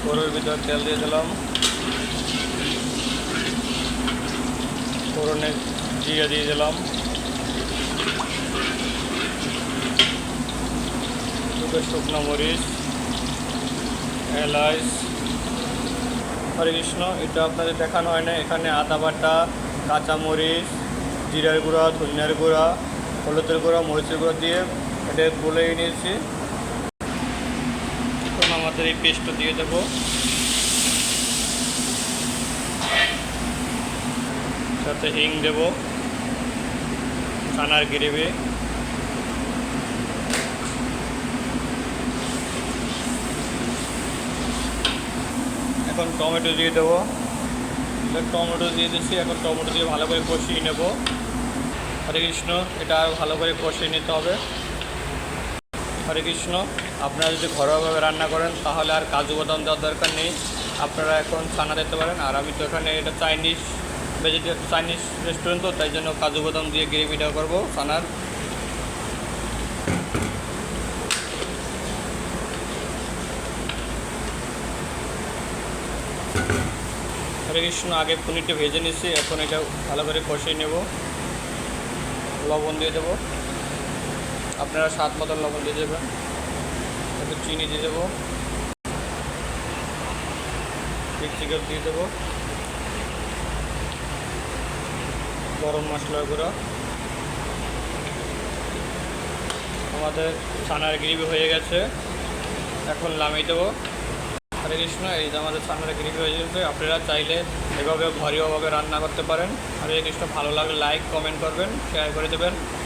কড়াইয়ের ভিতর তেল দিয়ে দিলাম, ফোড়নে জিরা দিয়ে দিলাম, দুটো শুকনো মরিচ, এলাচ। হরে কৃষ্ণ। এটা আপনাদের দেখানো হয় না, এখানে আদা বাটা, কাঁচামরিচ, জিরার গুঁড়া, ধনিয়ার গুঁড়া, হলুদের গুঁড়া, মরিচের গুঁড়া দিয়ে এটা গুলিয়ে নিয়েছি। এখন আমাদের এই পেস্টটা দিয়ে দেবো, সাথে হিং দেব, চানার গ্রেভি, এখন টমেটো দিয়ে দেবো। টমেটো দিয়ে দিচ্ছি, এখন টমেটো দিয়ে ভালো করে কষিয়ে নেব। হরে কৃষ্ণ। এটা আরও ভালো করে কষিয়ে নিতে হবে। হরে কৃষ্ণ। আপনারা যদি ঘরোয়াভাবে রান্না করেন তাহলে আর কাজু বাদাম দেওয়ার দরকার নেই, আপনারা এখন ছানা দিতে পারেন। আর আমি তো এখানে এটা চাইনিজ রেস্টুরেন্ট, তো তাই জন্য কাজু বাদাম দিয়ে গ্রেভিটা করবো ছানার। হরে কৃষ্ণ। আগে পনিরটা ভেজে নিচ্ছি, এখন এটা ভালো করে কষিয়ে নেব। লবণ দিয়ে দেবো, আপনারা স্বাদ মতন লবণ দিয়ে দেবেন। একটু চিনি দিয়ে দেবো, চিকেন দিয়ে দেবো, গরম মশলার গুঁড়ো। আমাদের ছানার গ্রেভি হয়ে গেছে, এখন নামিয়ে দেবো। হরে কৃষ্ণ। এই যে আমাদের ছানার গ্রেভি হয়ে গেছে। আপনারা চাইলে এভাবে ঘরোয়াভাবে রান্না করতে পারেন। হরে কৃষ্ণ। ভালো লাগলে লাইক কমেন্ট করবেন, শেয়ার করে দেবেন।